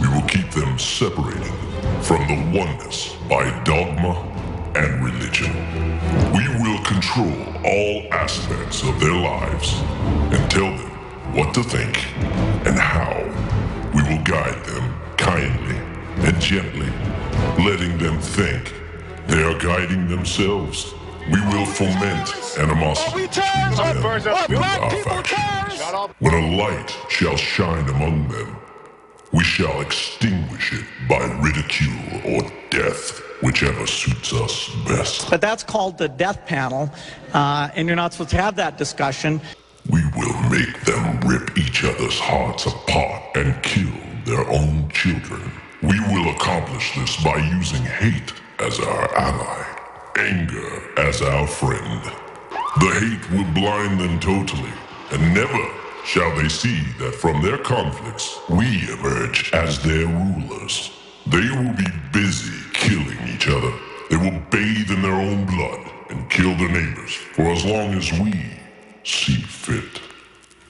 we will keep them separated from the oneness by dogma and religion. We will control all aspects of their lives and tell them what to think and how. We will guide them kindly and gently, letting them think they are guiding themselves. We will foment animosity between them and our factions. When a light shall shine among them, we shall extinguish it by ridicule or death, whichever suits us best. But that's called the death panel, and you're not supposed to have that discussion. We will make them rip each other's hearts apart and kill their own children. We will accomplish this by using hate as our ally, anger as our friend. The hate will blind them totally, and never shall they see that from their conflicts, we emerge as their rulers. They will be busy killing each other. They will bathe in their own blood and kill their neighbors for as long as we see fit.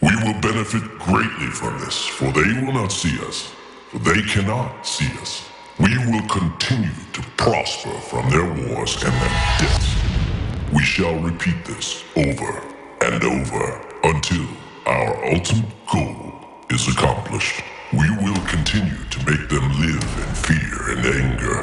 We will benefit greatly from this, for they will not see us, for they cannot see us. We will continue to prosper from their wars and their deaths. We shall repeat this over and over until our ultimate goal is accomplished. We will continue to make them live in fear and anger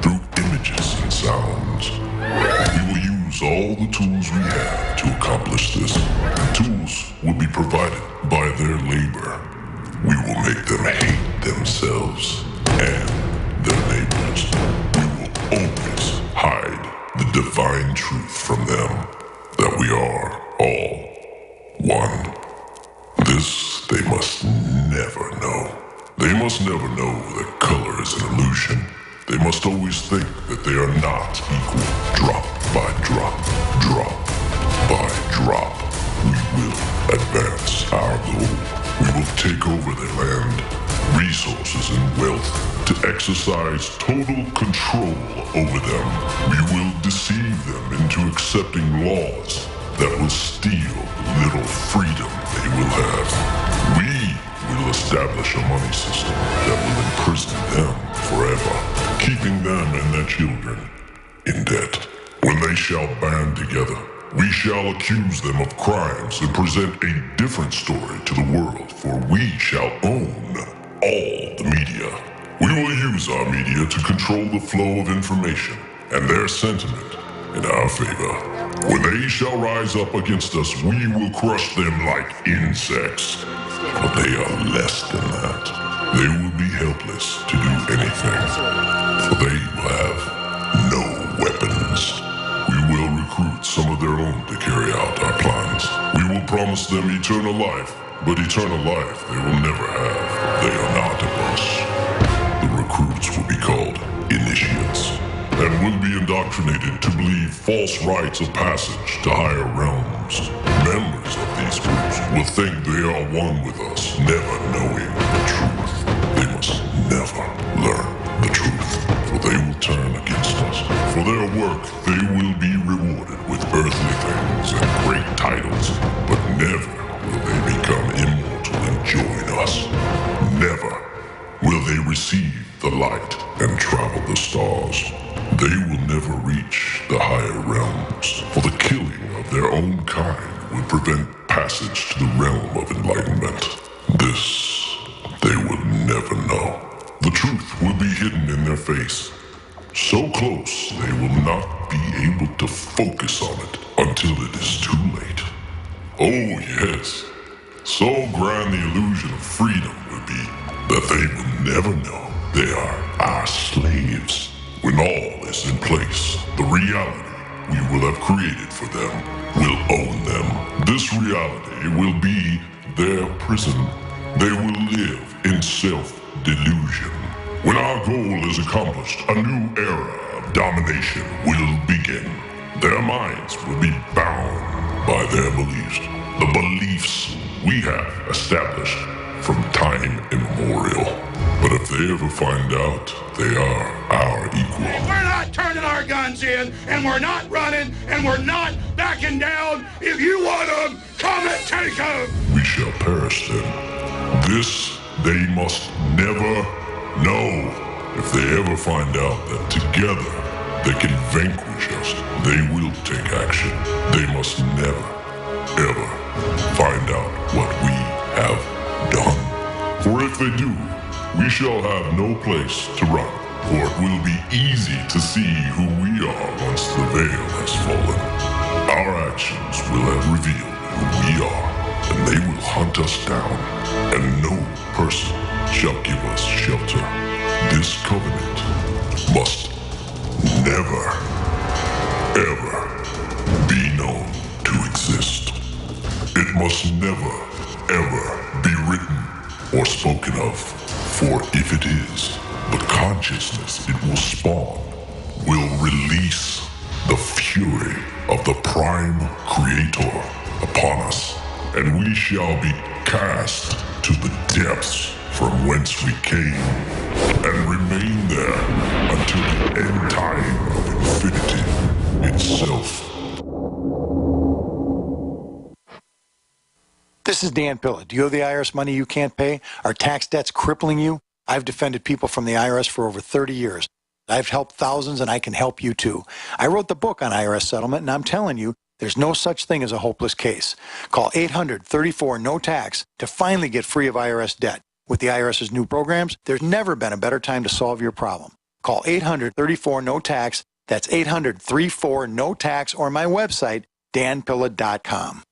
through images and sounds. We will use all the tools we have to accomplish this. The tools will be provided by their labor. We will make them hate themselves and their neighbors. We will always hide the divine truth from them, that we are all one. This they must never know. They must never know that color is an illusion. They must always think that they are not equal. Drop by drop, drop by drop, we will advance our goal. We will take over their land, resources and wealth to exercise total control over them. We will deceive them into accepting laws that will steal little freedom they will have. We will establish a money system that will imprison them forever, keeping them and their children in debt. When they shall band together, we shall accuse them of crimes and present a different story to the world, for we shall own all the media. We will use our media to control the flow of information and their sentiment in our favor. When they shall rise up against us, we will crush them like insects. But they are less than that. They will be helpless to do anything, for they will have no weapons. We will recruit some of their own to carry out our plans. We will promise them eternal life, but eternal life they will never have. They are not of us. The recruits will be called initiates, and will be indoctrinated to believe false rites of passage to higher realms. Members of these groups will think they are one with us, never knowing the truth. They must never learn the truth, for they will turn against us. For their work, they will be rewarded with earthly things and great titles, but never will they become immortal and join us. Never will they receive the light and travel the stars. They will never reach the higher realms, for the killing of their own kind will prevent passage to the realm of enlightenment. This they will never know. The truth will be hidden in their face, so close they will not be able to focus on it until it is too late. Oh yes, so grand the illusion of freedom will be that they will never know they are our slaves. When all is in place, the reality we will have created for them will own them. This reality will be their prison. They will live in self-delusion. When our goal is accomplished, a new era of domination will begin. Their minds will be bound by their beliefs, the beliefs we have established from time immemorial. But if they ever find out they are our equal, we're not turning our guns in, and we're not running, and we're not backing down. If you want them, come and take them. We shall perish them. This they must never No, if they ever find out that together they can vanquish us, they will take action. They must never, ever find out what we have done. For if they do, we shall have no place to run, for it will be easy to see who we are once the veil has fallen. Our actions will have revealed who we are, and they will hunt us down, and no person shall give us shelter. This covenant must never, ever be known to exist. It must never, ever be written or spoken of, for if it is, the consciousness it will spawn will release the fury of the Prime Creator upon us, and we shall be cast to the depths from whence we came, and remain there until the end time of infinity itself. This is Dan Pilla. Do you owe the IRS money you can't pay? Are tax debts crippling you? I've defended people from the IRS for over 30 years. I've helped thousands, and I can help you too. I wrote the book on IRS settlement, and I'm telling you, there's no such thing as a hopeless case. Call 800-34-NO-TAX to finally get free of IRS debt. With the IRS's new programs, there's never been a better time to solve your problem. Call 800-34-NO-TAX. That's 800-34-NO-TAX, or my website, danpilla.com.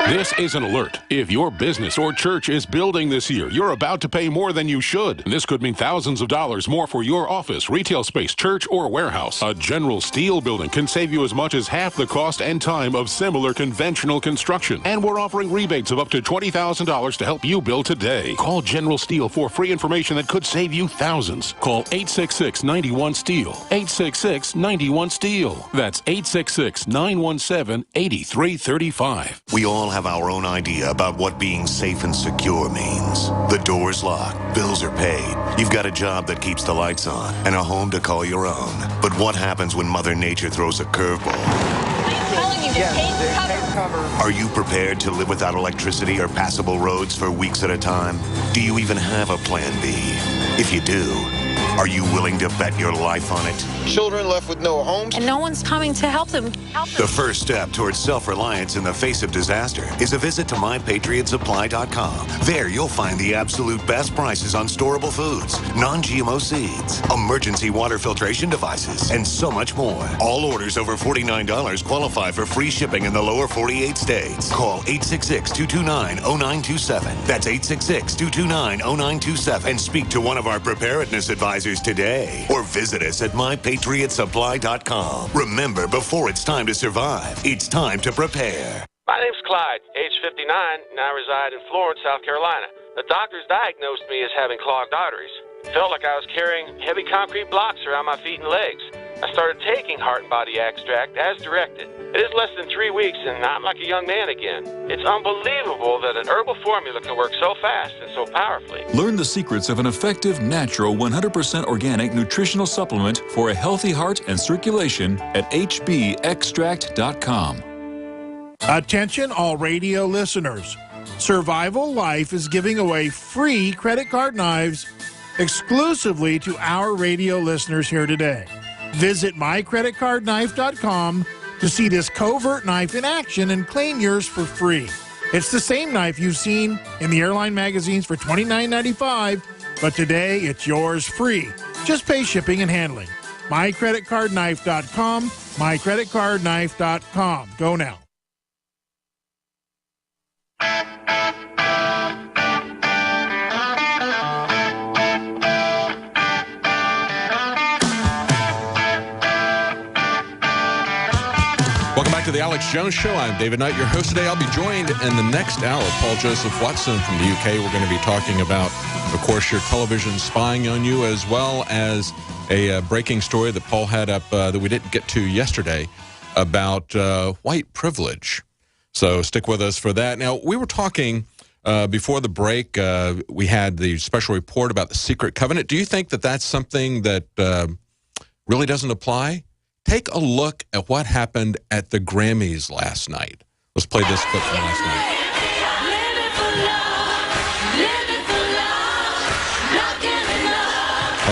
This is an alert. If your business or church is building this year, you're about to pay more than you should. This could mean thousands of dollars more for your office, retail space, church, or warehouse. A General Steel building can save you as much as half the cost and time of similar conventional construction. And we're offering rebates of up to $20,000 to help you build today. Call General Steel for free information that could save you thousands. Call 866-91-STEEL. 866-91-STEEL. That's 866-917-8335. We all have our own idea about what being safe and secure means. The door's locked, bills are paid, you've got a job that keeps the lights on, and a home to call your own. But what happens when Mother Nature throws a curveball? I'm telling you, the tape cover. Are you prepared to live without electricity or passable roads for weeks at a time? Do you even have a plan B? If you do, are you willing to bet your life on it? Children left with no homes. And no one's coming to help them. The first step towards self-reliance in the face of disaster is a visit to MyPatriotSupply.com. There you'll find the absolute best prices on storable foods, non-GMO seeds, emergency water filtration devices, and so much more. All orders over $49 qualify for free shipping in the lower 48 states. Call 866-229-0927. That's 866-229-0927 and speak to one of our preparedness advisors today. Or visit us at MyPatriotSupply.com. Remember, before it's time to survive, it's time to prepare. My name's Clyde, age 59, and I reside in Florence, South Carolina. The doctors diagnosed me as having clogged arteries. Felt like I was carrying heavy concrete blocks around my feet and legs. I started taking Heart and Body Extract as directed. It is less than 3 weeks, and I'm like a young man again. It's unbelievable that an herbal formula can work so fast and so powerfully. Learn the secrets of an effective, natural, 100% organic nutritional supplement for a healthy heart and circulation at hbextract.com. Attention all radio listeners. Survival Life is giving away free credit card knives exclusively to our radio listeners here today. Visit mycreditcardknife.com to see this covert knife in action and claim yours for free. It's the same knife you've seen in the airline magazines for $29.95, but today it's yours free. Just pay shipping and handling. mycreditcardknife.com, mycreditcardknife.com. Go now. Welcome back to the Alex Jones Show. I'm David Knight, your host today. I'll be joined in the next hour, Paul Joseph Watson from the UK. We're going to be talking about, of course, your television spying on you, as well as a breaking story that Paul had up that we didn't get to yesterday about white privilege. So stick with us for that. Now, we were talking before the break. We had the special report about the secret covenant. Do you think that that's something that really doesn't apply? Take a look at what happened at the Grammys last night. Let's play this clip from last night. Living for love, living for love, not giving up.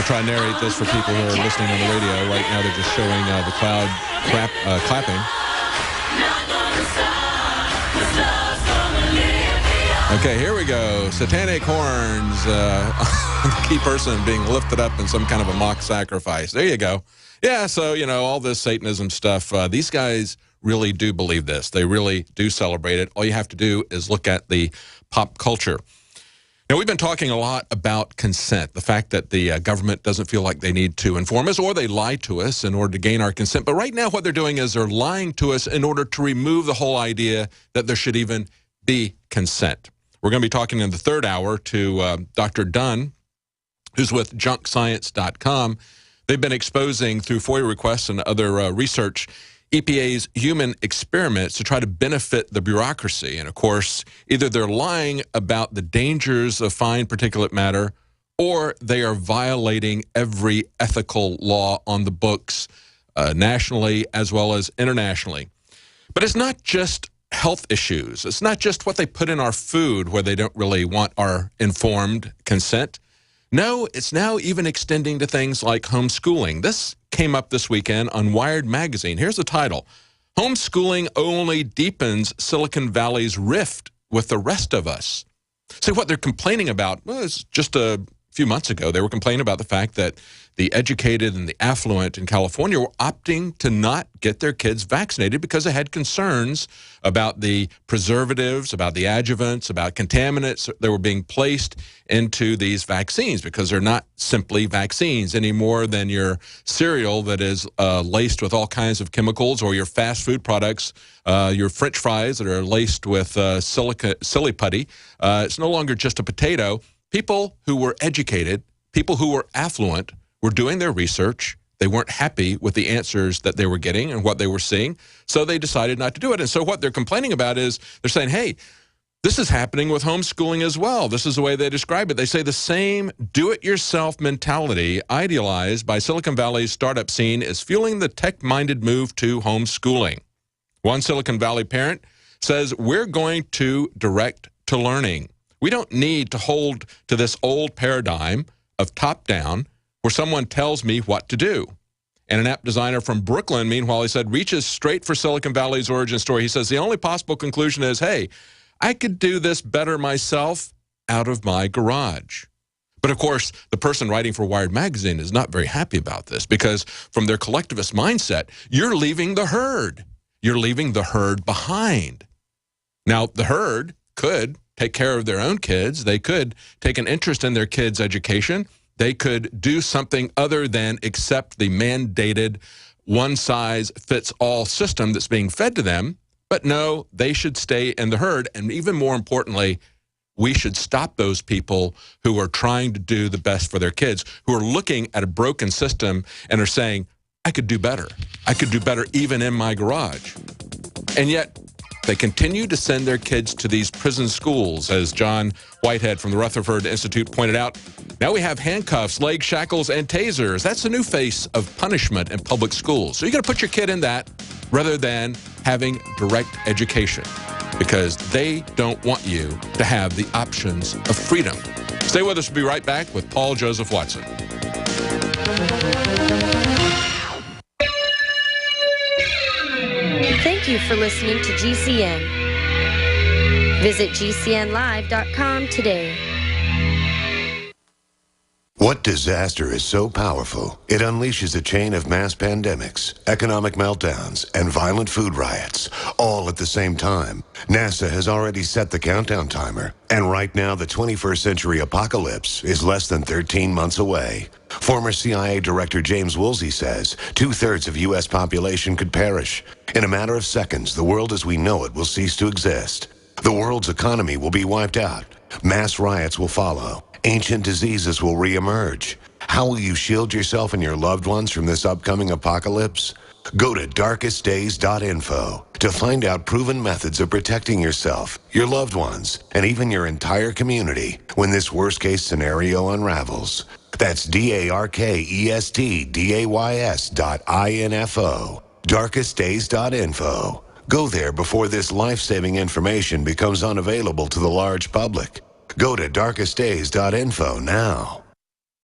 I'll try and narrate this for people who are listening on the radio. Right now they're just showing the crowd clapping. Okay, here we go. Satanic horns. The key person being lifted up in some kind of a mock sacrifice. There you go. Yeah, so, you know, all this Satanism stuff, these guys really do believe this. They really do celebrate it. All you have to do is look at the pop culture. Now, we've been talking a lot about consent, the fact that the government doesn't feel like they need to inform us, or they lie to us in order to gain our consent. But right now what they're doing is they're lying to us in order to remove the whole idea that there should even be consent. We're going to be talking in the third hour to Dr. Dunn, who's with junkscience.com. They've been exposing, through FOIA requests and other research, EPA's human experiments to try to benefit the bureaucracy. And, of course, either they're lying about the dangers of fine particulate matter, or they are violating every ethical law on the books nationally as well as internationally. But it's not just health issues. It's not just what they put in our food where they don't really want our informed consent. No, it's now even extending to things like homeschooling. This came up this weekend on Wired magazine. Here's the title: Homeschooling Only Deepens Silicon Valley's Rift with the Rest of Us. See, what they're complaining about, well, it's just a few months ago, they were complaining about the fact that the educated and the affluent in California were opting to not get their kids vaccinated because they had concerns about the preservatives, about the adjuvants, about contaminants that were being placed into these vaccines, because they're not simply vaccines any more than your cereal that is laced with all kinds of chemicals, or your fast food products, your French fries that are laced with silly putty. It's no longer just a potato. People who were educated, people who were affluent, were doing their research. They weren't happy with the answers that they were getting and what they were seeing, so they decided not to do it. And so what they're complaining about is they're saying, hey, this is happening with homeschooling as well. This is the way they describe it. They say the same do-it-yourself mentality idealized by Silicon Valley's startup scene is fueling the tech-minded move to homeschooling. One Silicon Valley parent says, we're going to direct to learning. We don't need to hold to this old paradigm of top-down where someone tells me what to do. And an app designer from Brooklyn, meanwhile, he said, reaches straight for Silicon Valley's origin story. He says, the only possible conclusion is, hey, I could do this better myself out of my garage. But, of course, the person writing for Wired magazine is not very happy about this, because from their collectivist mindset, you're leaving the herd. You're leaving the herd behind. Now, the herd could take care of their own kids. They could take an interest in their kids' education. They could do something other than accept the mandated one-size-fits-all system that's being fed to them. But no, they should stay in the herd. And even more importantly, we should stop those people who are trying to do the best for their kids, who are looking at a broken system and are saying, I could do better. I could do better even in my garage. And yet, they continue to send their kids to these prison schools, as John Whitehead from the Rutherford Institute pointed out. Now we have handcuffs, leg shackles, and tasers. That's the new face of punishment in public schools. So you're going to put your kid in that rather than having direct education, because they don't want you to have the options of freedom. Stay with us. We'll be right back with Paul Joseph Watson. Thank you for listening to GCN. Visit GCNlive.com today. What disaster is so powerful, it unleashes a chain of mass pandemics, economic meltdowns, and violent food riots, all at the same time? NASA has already set the countdown timer, and right now the 21st century apocalypse is less than 13 months away. Former CIA Director James Woolsey says 2/3 of U.S. population could perish. In a matter of seconds, the world as we know it will cease to exist. The world's economy will be wiped out. Mass riots will follow. Ancient diseases will reemerge. How will you shield yourself and your loved ones from this upcoming apocalypse? Go to darkestdays.info to find out proven methods of protecting yourself, your loved ones, and even your entire community when this worst-case scenario unravels. That's DARKESTDAYS.info. Darkestdays.info. Go there before this life-saving information becomes unavailable to the large public. Go to darkestdays.info now.